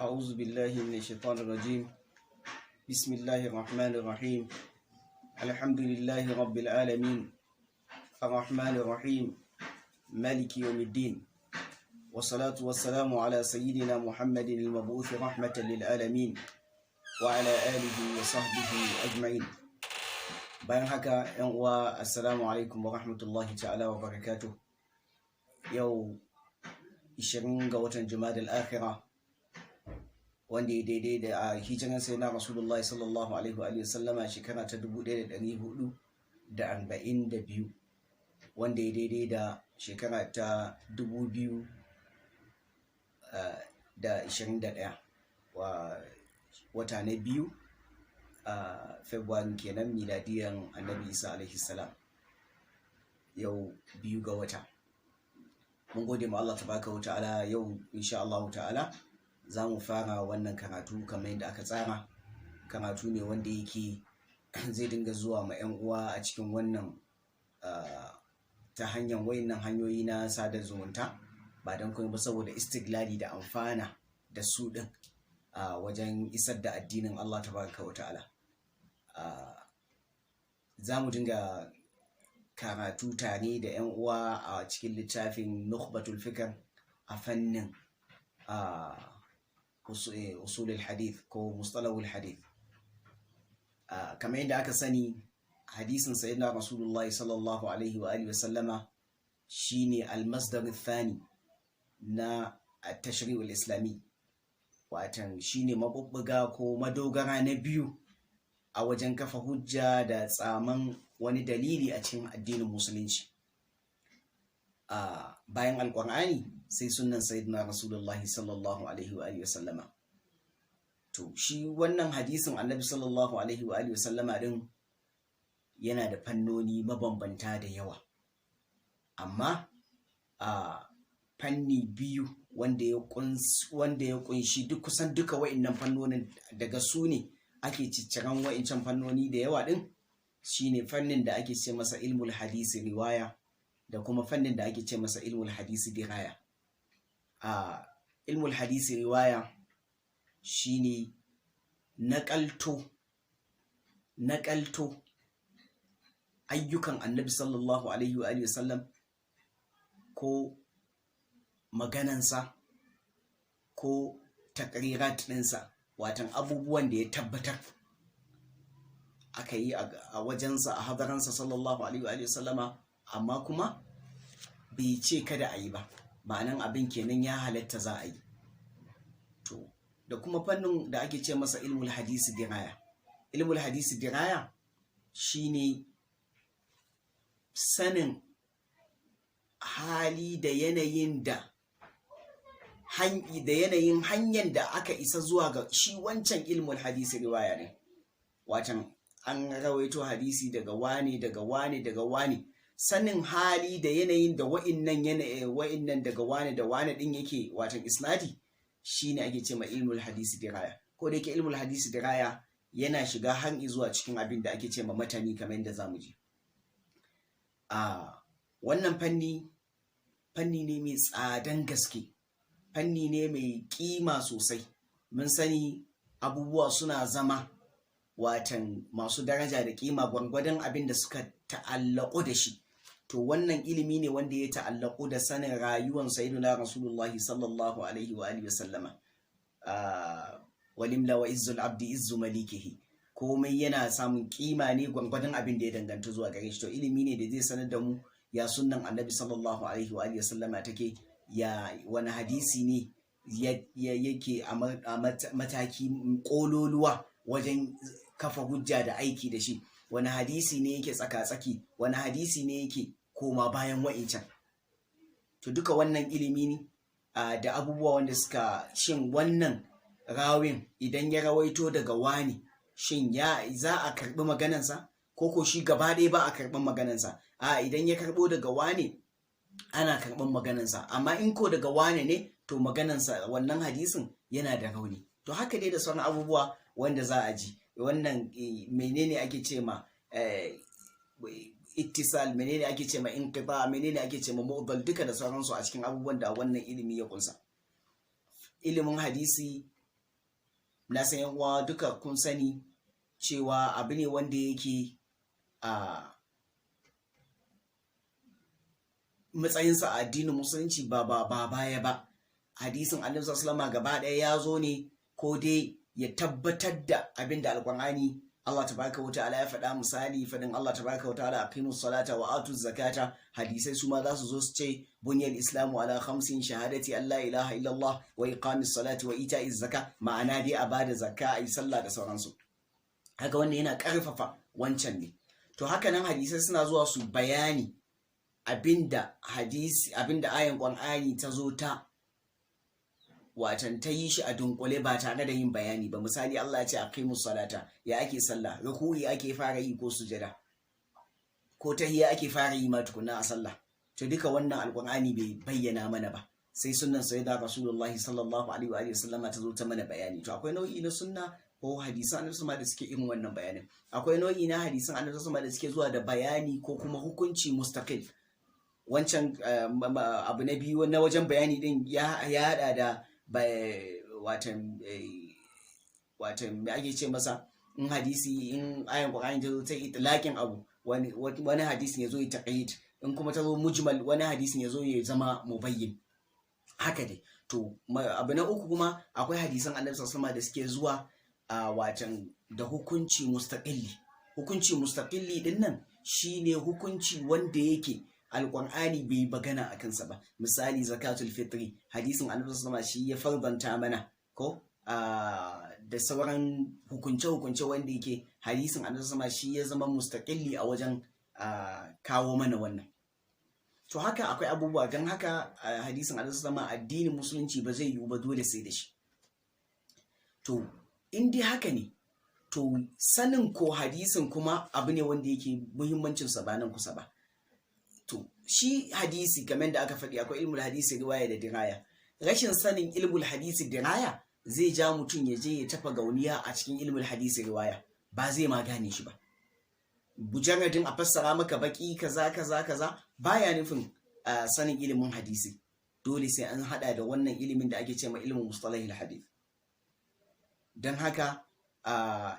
أعوذ بالله من الشيطان الرجيم. بسم الله الرحمن الرحيم. الحمد لله رب العالمين الرحمن الرحيم مالك يوم الدين، والصلاة والسلام على سيدنا محمد المبعوث رحمة للعالمين وعلى آله وصحبه أجمعين. bayan haka yan uwa, assalamu alaikum wa rahmatullahi ta'ala wa barakatuh. Yau 20 ga watan Jumadal Akhirah, wanda ya daidai da hijiran sai na Rasulullahi sallallahu alaihi wa sallama shekara ta 1442, wanda ya daidai da shekara ta 2021 wata na biyu a February kenan, miladiyan Annabi Isa alaihi salam. Yau 2 ga wata. Mun gode ma Allah tabaraka wa ta'ala. Yau insha Allah ta'ala za mu fara wannan karatu kamar yadda aka tsara. Karatu ne wanda yake zai dinga zuwa ma 'yan uwa a cikin wannan ta hanyar wayannan hanyoyi na sada zumunta, ba don kuma ba saboda istiglali da amfana da su din wajen isar da addinin Allah tabaraka wa ta'ala. Za mu dinga karatu tare da 'yan uwa a cikin littafin nukbatul fikr a fannin usulul hadith ko mustalahul hadith. Kamar yadda aka sani, hadisin sayyidina Rasulullahi sallallahu alaihi wa alihi wa sallama shine al-masdar ath-thani na at-tashri'ul islami, watan shine mabubbuga ko madogara na biyu a wajen kafa hujja da tsaman wani dalili a cikin addinin musulunci. Bayan alƙur'ani sai sunnan sayyidina Rasulullahi sallallahu alaihi wa alihi wa sallama. To shi wannan hadisin annabi sallallahu alaihi wa alihi wa sallama din yana da fannoni mabambanta da yawa, amma fanni biyu wanda ya kunshi duk kusan duka wa'innan fannonin, daga su ne ake cicciran wa'incan fannoni da yawa din, shine fannin da ake ce masa ilmul hadisi riwaya da kuma fannin da ake ce masa ilmul hadisi diraya. Ilmul hadisi riwaya shine naƙalto ayyukan annabi sallallahu alaihi wa alihi wasallam ko maganansa ko takrirat ɗinsa, watan abubuwan da ya tabbatar aka yi a wajensa, a hadaransa sallallahu alaihi wa alihi wasallama, amma kuma bai ce kada a yi ba, ma'anan abin kenan ya halatta za a yi. To da kuma fannin da ake ce masa ilmul hadisi diraya. Ilmul hadisi diraya shine sanin hali da yanayin hanyar da aka isa zuwa ga shi wancan ilmul hadisi riwaya ne. Watan an rawaito hadisi daga wane daga wane daga wane, sanin hali da yanayin da wa'innan daga wane da wane din yake, watan isnadi, shine ake ce ma ilmul hadisi diraya. Ko da yake ilmul hadisi diraya yana shiga har zuwa cikin abin da ake ce ma matani, kamar yadda zamu ji. Wannan fanni ne mai tsadan gaske, fanni ne mai kima sosai. Mun sani abubuwa suna zama watan masu daraja da kima gwargwadon abin da suka ta'allaku da shi. To wannan ilimi ne wanda ya ta'allaku da sanin rayuwar sayyidina Rasulullahi sallallahu alaihi wa alihi wasallama. Walimla wa izzul abdi izzu malikihi. Komai yana samun kima ne gwargwadon abin da ya danganta zuwa gare shi. To ilimi ne da zai sanar da mu ya sunnan annabi sallallahu alaihi wa alihi wasallama take, ya wani hadisi ne yake a mataki kololuwa wajen kafa hujja da aiki da shi, wani hadisi ne yake tsaka-tsaki, wani hadisi ne yake koma bayan wa'incan. To duka wannan ilimi ne da abubuwa wanda suka, shin wannan rawin idan ya rawaito daga wani, shin za a karbi maganansa ko shi gaba ɗaya ba a karɓin maganansa? Idan ya karɓo daga wane ana karɓin maganansa, amma in ko daga wane ne to maganansa wannan hadisin yana da rauni. To haka dai da sauran abubuwa wanda za a ji. Wannan menene ake ce ma ittisal, menene ake ce ma inqita, menene ake ce ma mu'dal, duka da sauransu a cikin abubuwan da wannan ilimi ya kunsa. Ilimin hadisi na san yan uwa duka kun sani cewa abu ne wanda yake a matsayinsa a addinin musulunci ba baya ba. Hadisin annabi sallallahu alaihi gaba ɗaya ya zo ne ko dai ya tabbatar da abin da alqur'ani Allah tabaraka wa ta'ala ya faɗa, misali faɗin Allah tabaraka wa ta'ala aqimus salata wa atuz zakata. Hadisai su ma za su zo su ce bunyal islamu ala khamsin shahadati an la ilaha illallah wa iqamis salati wa ita'iz zaka, ma'ana dai a bada zakka, ayi sallah da sauransu. Haka wannan yana karfafa wancan ne. To haka nan hadisai suna zuwa su bayani abinda ayan Qur'ani ta zo ta watan ta yi shi a dunkule ba tare da yin bayani ba. Misali Allah ya ce aqimus salata, ya ake sallah, ruku'i ake fara yi ko sujada, ko tahiyya ake fara yi ma tukunna a sallah. To duka wannan alqur'ani bai bayyana mana ba, sai sunnan sayyida rasulullahi sallallahu alaihi wa sallama ta zo ta mana bayani. To akwai nau'i na sunna ko hadisan annabi sallallahu da suke irin wannan bayanin. Akwai nau'i na hadisan annabi sallallahu da suke zuwa da bayani ko kuma hukunci mustaqil. Wancan abu na biyu na wajen bayani din ya hada da watan me ake ce masa, in hadisi, in ayan Qur'ani ta zo ta itlaqin abu, wani hadisin ya zo ya taqyid, in kuma ta zo mujmal, wani hadisin ya zo ya zama mubayyin, haka dai. To abu na uku kuma akwai hadisan annabi sallallahu alaihi da suke zuwa watan da hukunci mustaqilli. Hukunci mustaqilli din nan shine hukunci wanda yake alƙur'ani bai magana a kansa ba. Misali zakatul fitri, hadisin annabi sallallahu alaihi shi ya farbanta mana, ko da sauran hukunce wanda yake hadisin annabi sallallahu alaihi shi ya zama mustaqilli a wajen kawo mana wannan. To haka akwai abubuwa, don haka hadisin annabi sallallahu alaihi addinin musulunci ba zai yiwu ba, dole sai da shi. To in dai haka ne, to sanin ko hadisin kuma abu ne wanda yake muhimmancinsa ba nan kusa ba. To shi hadisi kamar da aka faɗi, akwai ilmul hadisi riwaya da diraya. Rashin sanin ilmul hadisi diraya zai ja mutum ya je ya tafa gauniya a cikin ilmul hadisi riwaya, ba zai ma gane shi ba. Mujarradin a fassara maka baki kaza baya nufin sanin ilimin hadisi. Dole sai an hada da wannan ilimin da ake cewa ilmin mustalahil hadith. Don haka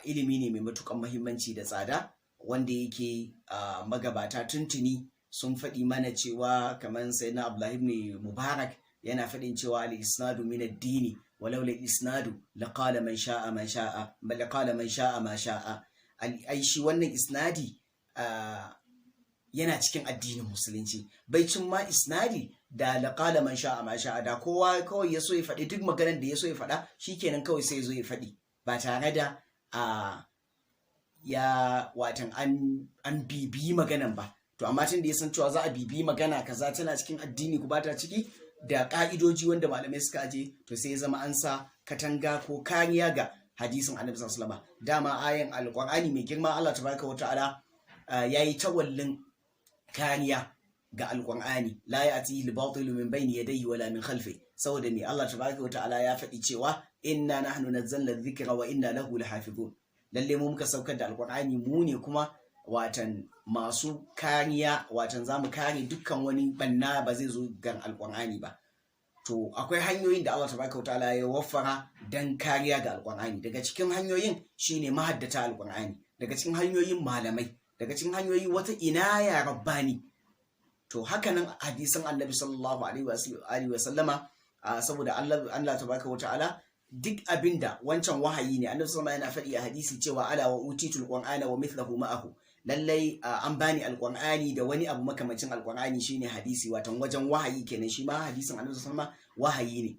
ilimi ne mai matukan muhimmanci da tsada, wanda yake magabata tuntuni sun faɗi mana cewa, kamar sayyidina Abdullahi ibn Mubarak yana faɗin cewa al-isnadu min ad-dini walau la isnadu laqala man sha'a ma sha'a, laqala man sha'a ma sha'a. Ai shi wannan isnadi yana cikin addinin musulunci. Baicin ma isnadi da laqala man sha'a ma sha'a, da kowa kawai ya so ya faɗi duk maganar da ya so ya faɗa, shikenan kawai sai ya zo ya faɗi ba tare da ya watan an bibiyi maganan ba. To amma tun da ya san cewa za a bibiyi magana kaza tana cikin addini ko ba ta ciki, da ka'idoji wanda malamai suka aje, to sai ya zama an sa katanga ko kariya ga hadisin annabi sallallahu alaihi wasallam. Dama ayan alqur'ani mai girma Allah tabaraka wa ta'ala yayi tawallin kariya ga alqur'ani, la ya'tihi al-batilu min bayni yadayhi wala min khalfi. Saboda me Allah tabaraka wa ta'ala ya faɗi cewa inna nahnu nazzalna dhikra wa inna lahu lahafizun. Lalle mu muka saukar da alqur'ani, mu ne kuma watan masu kariya, watan zamu kare dukkan wani banna ba zai zo gan alqur'ani ba. To akwai hanyoyin da Allah tabaraka wa ta'ala ya waffara dan kariya ga alqur'ani. Daga cikin hanyoyin shine mahaddata alqur'ani, daga cikin hanyoyin malamai, daga cikin hanyoyi wata inaya rabbani. To haka nan hadisan annabi sallallahu alaihi wa sallama, saboda Allah tabaraka wa ta'ala duk abinda wancan wahayi ne. Annabi sallallahu yana faɗi a hadisi cewa ala wa utitul qur'ana wa mithluhu ma'ahu. Lallai an bani alqur'ani da wani abu makamacin alqur'ani, shine hadisi, watan wajen wahayi kenan. Shi ma hadisin annabi sallallahu wahayi ne.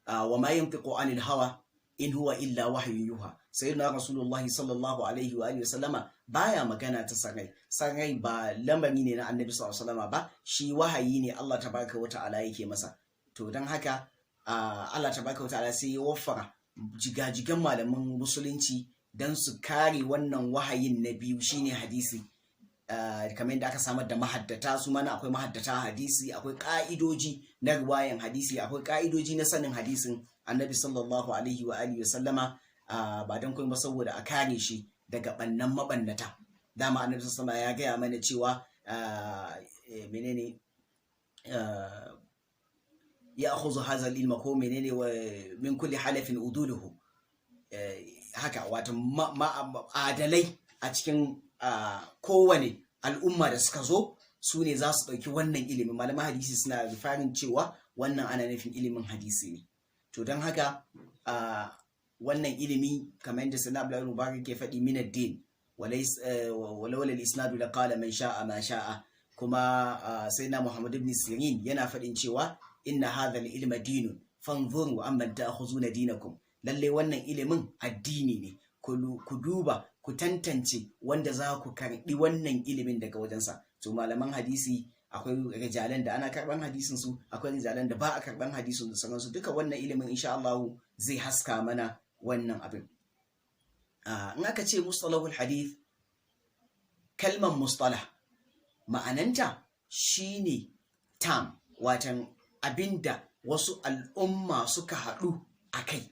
Wa ma yantiqu anil hawa in huwa illa wahyun yuha. Sayyidina rasulullahi sallallahu alaihi wa sallama baya magana ta sarai ba lamari ne na annabi sallallahu alaihi wasallama ba, shi wahayi ne Allah tabaraka wa ta'ala yake masa. To dan haka Allah tabaraka wa ta'ala sai ya waffara jigajigan malaman musulunci dan su kare wannan wahayin na biyu, shine hadisi. Kamar yadda aka samar da mahaddata, su mana akwai mahaddata hadisi, akwai ka'idoji na riwayan hadisi, akwai ka'idoji na sanin hadisin annabi sallallahu alaihi wa sallama, ba dan kuma saboda a kare shi daga bannan mabannata. Dama annabi sallallahu alaihi ya gaya mana cewa menene ya akhudhu hadha al-ilma ko menene wa min kulli halafin uduluhu. haka wato adalai a cikin kowane al'umma da suka zo su ne za su ɗauki wannan ilimin. Malaman hadisi suna farin cewa wannan ana nufin ilimin hadisi ne. To don haka wannan ilimi kamar yadda Sayyidina Abdullahi Mubarak ke faɗi min ad-din walau lal isnadu la qala man sha'a ma sha'a. Kuma Sayyidina Muhammad ibn Sirin yana faɗin cewa inna hadha al-ilma dinun fanzuru amman ta'khuzuna dinakum. Lalle wannan ilimin addini ne, ku duba ku tantance wanda za ku karɓi wannan ilimin daga wajensa. To malaman hadisi akwai rijalan da ana karban hadisin su, akwai rijalan da ba a karban hadisin da sauransu. Duka wannan ilimin insha Allah zai haska mana wannan abin. In aka ce mustalahul hadith, kalmar mustalah ma'ananta shine tam, watan abinda wasu al'umma suka haɗu a kai,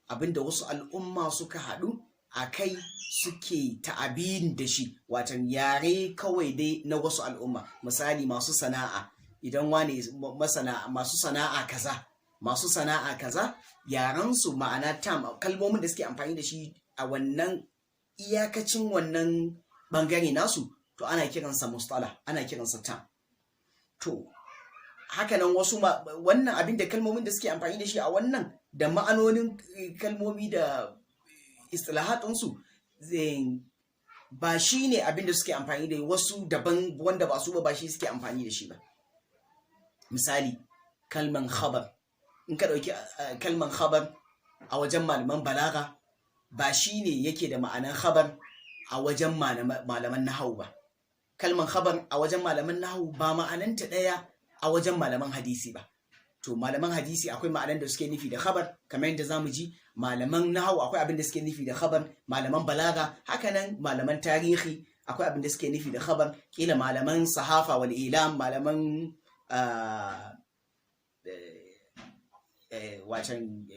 abinda wasu al'umma suka haɗu a kai suke ta'abin da shi, watan yare kawai dai na wasu al'umma. Misali masu sana'a, idan wane masu sana'a kaza yaransu ma'ana tam, kalmomin da suke amfani da shi a wannan iyakacin wannan bangare nasu, to ana kiransa mustalah, ana kiransa tam. To hakanan wasu wannan abin da kalmomin da suke amfani da shi a wannan da ma'anonin kalmomi da istilahatunsu ba shi ne abin da suke amfani da wasu daban wanda ba su ba shi suke amfani da shi ba. Misali kalman khabar, in ka ɗauki kalman khabar a wajen malaman balaga ba shi ne yake da ma'anan khabar a wajen malaman nahawu ba. Kalman khabar a wajen malaman nahawu ba ma'ananta ɗaya a wajen malaman hadisi ba. To malaman hadisi akwai ma'anan da suke nufi da khabar kamar yadda zamu ji, malaman nahawu akwai abin da suke nufi da khabar, malaman balaga hakanan, malaman tarihi akwai abin da suke nufi da khabar, kila malaman sahafa wal ilam, malaman watan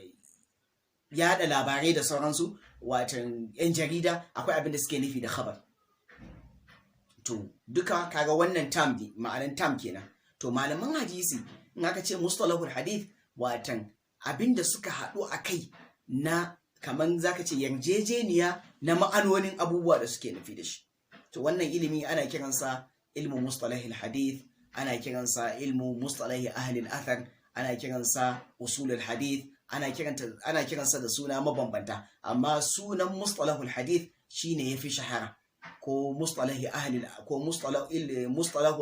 yada labarai da sauransu, watan yan jarida akwai abin da suke nufi da khabar. To duka kaga wannan tam ne, ma'anan tam kenan. To malaman hadisi in aka ce mustalahul hadith, watan abinda suka haɗu a kai na kaman zaka ce yarjejeniya na ma'anonin abubuwa da suke nufi da shi. To wannan ilimi ana kiransa ilmu mustalahil hadith, ana kiransa ilmu mustalahi ahli al-athar, ana kiransa usulul hadith, ana kiransa da suna mabambanta, amma sunan mustalahul hadith shine yafi shahara, ko mustalahu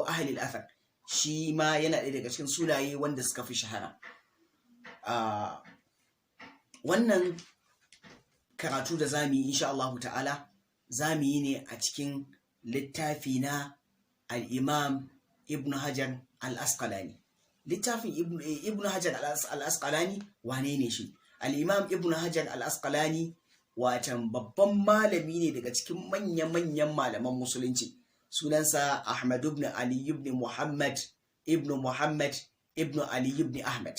ahli al-athar shi ma yana ɗaya daga cikin sunaye wanda suka fi shahara. Wannan karatu da zamu yi insha Allah ta'ala zamu yi ne a cikin littafi na al-Imam Ibn Hajar al-Asqalani. Littafin Ibn Hajar al-Asqalani wane ne shi? Al-Imam Ibn Hajar al-Asqalani watan babban malami ne daga cikin manya-manyan malaman musulunci. Sunansa Ahmad ibn Ali ibn Muhammad ibn Ali ibn Ahmad.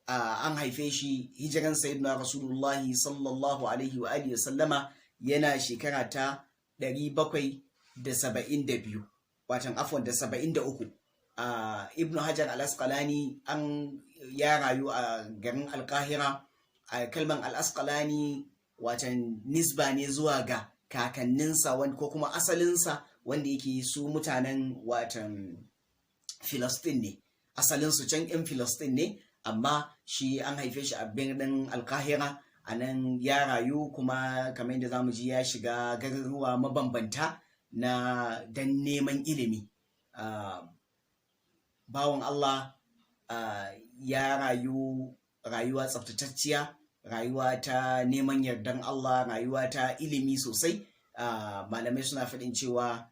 An haife shi hijiran sayyidina Rasulullahi sallallahu alaihi wa alihi sallama yana shekara ta 772, watan afwan da 73. Ibn Hajar al-Asqalani ya rayu a garin Al-Qahira. Kalman al-Asqalani watan nisba ne zuwa ga kakanninsa ko kuma asalinsa, wanda yake su mutanen watan Filistin ne, asalinsu can 'yan Filistin ne, amma shi an haife shi a birnin Al-Qahira. A nan ya rayu, kuma kamar yadda zamu ji ya shiga garuruwa mabambanta dan neman ilimi. Bawan Allah ya rayuwa tsaftatacciya, rayuwa ta neman yardan Allah, rayuwa ta ilimi sosai. Malamai suna faɗin cewa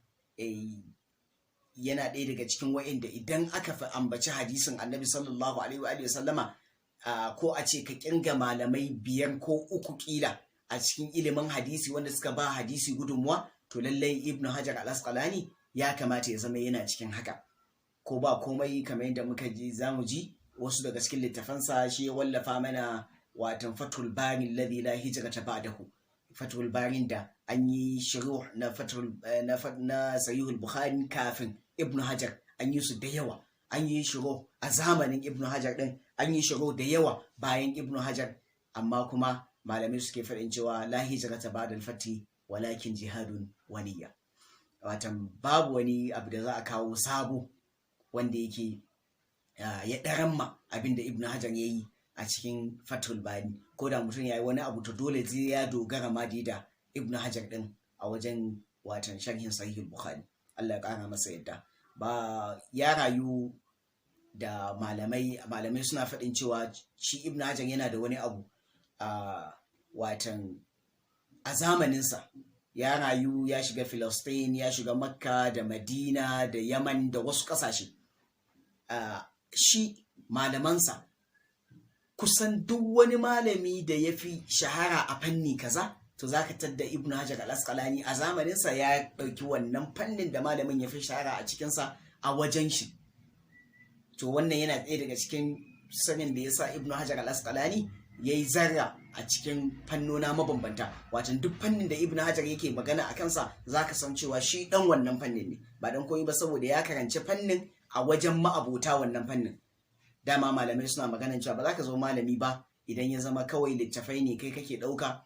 yana ɗaya daga cikin wa'inda idan aka fi ambaci hadisin annabi sallallahu alaihi wa sallama, ko a ce ka kirga malamai 5 ko 3 kila a cikin ilimin hadisi wanda suka ba hadisi gudunmuwa, to lallai Ibn Hajar al-Asqalani ya kamata ya zama yana cikin haka. Ko ba komai, kamar yadda muka ji zamu ji wasu daga cikin littafansa, shi ya wallafa mana watan Fathul Bari alladhi la hijrata ba'dahu, Fathul Bari da an yi shuruh na Sahihul Bukhari kafin Ibn Hajar, an yi su da yawa. An yi shuruh a zamanin Ibn Hajar din, an yi shuruh da yawa bayan Ibn Hajar, amma kuma malamai suke faɗin cewa la hijrata ba'da al-fati walakin jihadun waniya, watan babu wani abu da za a kawo sabo wanda yake ya ɗaramma abinda Ibn Hajar ya yi a cikin Fathul Bari. Ko da mutum ya yi wani abu to dole zai ya dogara ma da Ibn Hajar din a wajen watan sharhin Sahihul Bukhari. Allah ya ƙara masa yadda. Ba ya rayu da malamai suna faɗin cewa shi Ibn Hajar yana da wani abu watan a zamaninsa ya rayu, ya shiga Filistin, ya shiga Makka da Madina da Yaman da wasu ƙasashe. Shi malamansa kusan duk wani malami da ya fi shahara a fanni kaza to za ka tadda Ibn Hajar al-Asqalani a zamaninsa ya ɗauki wannan fannin da malamin ya fi shahara a cikinsa a wajen shi. To wannan yana ɗaya daga cikin sanin da ya sa Ibn Hajar al-Asqalani ya yi zarra a cikin fannona mabambanta. Watan duk fannin da Ibn Hajar yake magana a kansa za ka san cewa shi ɗan wannan fannin ne, ba dan koyi ba saboda ya karanci fannin a wajen ma'abota wannan fannin. Dama malamai suna maganan cewa ba za ka zo malami ba idan ya zama kawai littafai ne kai kake ɗauka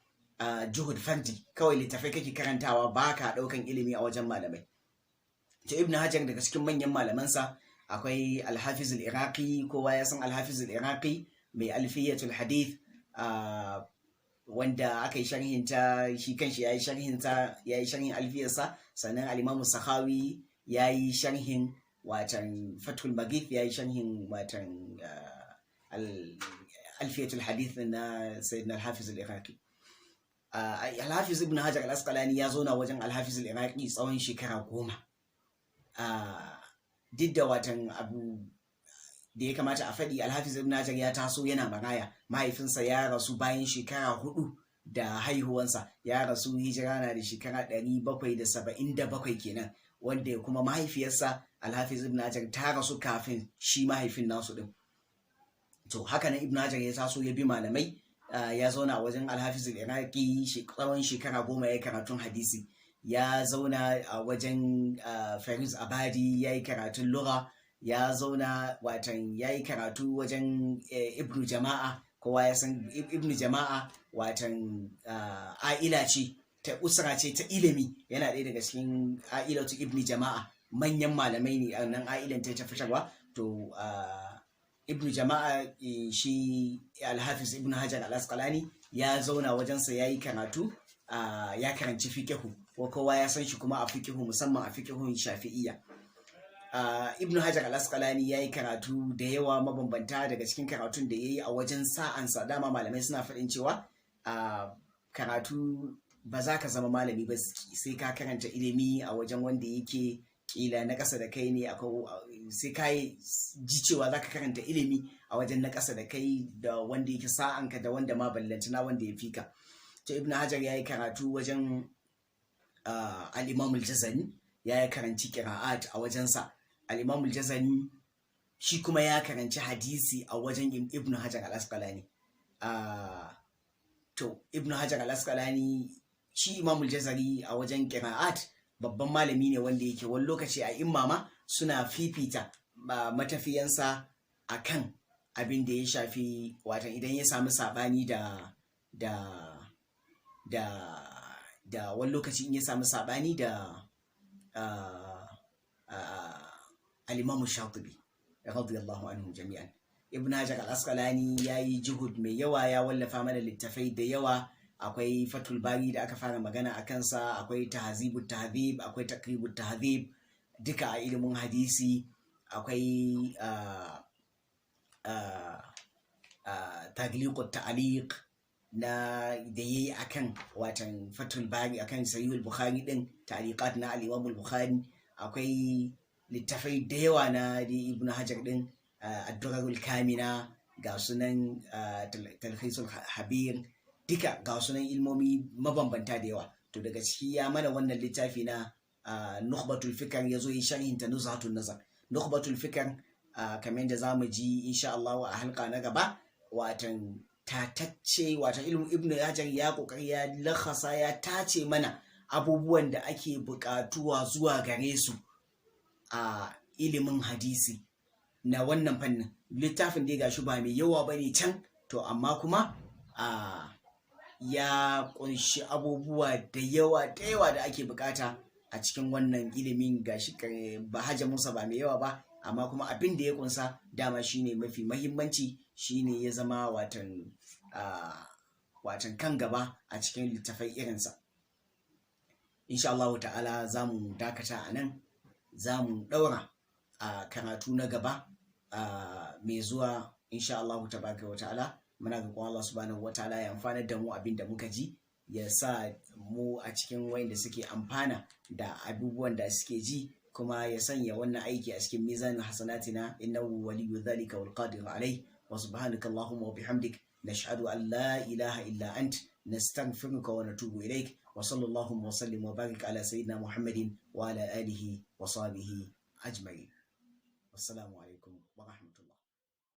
juhud fardi, kawai littafai kake karantawa ba ka ɗaukan ilimi a wajen malamai. To Ibn Hajar daga cikin manyan malamansa akwai Al-Hafiz al-Iraqi, kowa ya san Al-Hafiz al-Iraqi mai Alfiyatul Hadith wanda aka yi sharhinta, shi kanshi ya yi sharhin alfiyarsa. Sannan al-Imam Sakhawi ya yi sharhin watan Fathul Maghith, ya yi sharhin watan Alfiyatul Hadith na Sayyidina Al-Hafiz al-Iraqi. Al-Hafiz Ibn Hajar al-Asqalani ya zauna wajen Al-Hafiz al-Iraqi tsawon shekara 10. Duk da watan abu da ya kamata a faɗi, Al-Hafiz Ibn Hajar ya taso yana maraya. Mahaifinsa ya rasu bayan shekara 4 da haihuwansa, ya rasu hijira na da shekara 777 kenan, wanda kuma mahaifiyarsa Al-Hafiz Ibn Hajar ta rasu kafin shi mahaifin nasu din. To haka nan Ibn Hajar ya taso ya bi malamai, ya zauna wajen Al-Hafiz al-Iraqi tsawon shekara 10 ya karatun hadisi. Ya zauna a wajen Faiz Abadi, ya yi karatun lugha. Ya zauna watan ya yi karatu wajen Ibn Jama'a. Kowa ya san Ibn Jama'a watan a'ila ce ta usra ce ta ilimi, yana ɗaya daga cikin a'ilatu Ibn Jama'a, manyan malamai ne a nan a'ilan ta fitarwa. To Ibn Jama'a shi Al-Hafiz Ibn Hajar al-Asqalani ya zauna wajensa ya yi karatu, ya karanci fiqhu, kowa ya san shi kuma a fiqhu, musamman a fiqhun Shafi'iyya. Ibn Hajar al-Asqalani ya yi karatu da yawa mabambanta. Daga cikin karatun da ya yi a wajen sa'ansa, dama malamai suna faɗin cewa karatu ba za ka zama malami ba sai ka karanta ilimi a wajen wanda yake kila na ƙasa da kai ne, sai ka ji cewa za ka karanta ilimi a wajen na ƙasa da kai da wanda yake sa'anka da wanda ma ballantana wanda ya fika. To Ibn Hajar ya yi karatu wajen al-Imam al-Jazari, ya yi karanci qira'at a wajensa. Al-Imam al-Jazari shi kuma ya karanci hadisi a wajen Ibn Hajar al-Asqalani. To Ibn Hajar al-Asqalani shi Imam al-Jazari a wajen qira'at babban malami ne wanda yake wani lokaci a imama suna fifita matafiyansa akan abin da ya shafi watan idan ya samu sabani da wani lokaci in ya samu sabani da al-Imam Shatibi radiyallahu anhu jami'an. Ibn Hajar al-Asqalani ya yi juhud mai yawa, ya wallafa mana littafai da yawa. Akwai Fathul Bari da aka fara magana a kansa, akwai Tahzibut Tahzib, akwai Taqribut Tahzib, duka a ilimin hadisi. Akwai Tagliqut Ta'liq na da yayi akan watan Fathul Bari akan Sahihul Bukhari din, ta'liqat na al-Imam al-Bukhari. Akwai littafai da yawa na Ibn Hajar din, Ad-Durarul Kamina, ga sunan Talkhisul Habir, duka ga sunan ilmomi mabambanta da yawa. To daga ciki ya mana wannan littafi na nukbatul fikr, ya zo yi sharhin ta nuzhatun nazar. Nukbatul fikr kamar da zamu ji insha Allah a halka na gaba, watan tatacce, watan ilmin Ibn Hajar ya kokari ya lakhasa, ya tace mana abubuwan da ake buƙatuwa zuwa gare su a ilimin hadisi na wannan fannin. Littafin dai gashi ba mai yawa bane can, to amma kuma ya kunshi abubuwa da yawa da ake bukata a cikin wannan ilimin. Gashi ba hajamunsa ba mai yawa ba, amma kuma abin da ya kunsa dama shine mafi mahimmanci, shine ya zama watan kan gaba a cikin littafai irinsa. Insha Allah ta'ala za mu dakata a nan, za mu ɗaura a karatu na gaba mai zuwa insha Allah tabaraka wa ta'ala. Muna roƙon Allah subhanahu wa ta'ala ya amfana da mu abin da muka ji, ya sa mu a cikin wayanda suke amfana da abubuwan da suke ji, kuma ya sanya wannan aiki a cikin mizanin hasanatina, innahu waliyyu dhalika wal qadiru alayh. Wa subhanaka allahumma wa bihamdik, nashhadu an la ilaha illa ant, nastaghfiruka wa natubu ilayk. Wa sallallahu wa sallim wa barik ala sayyidina Muhammadin wa ala alihi wa sahbihi ajma'in. Wassalamu alaikum.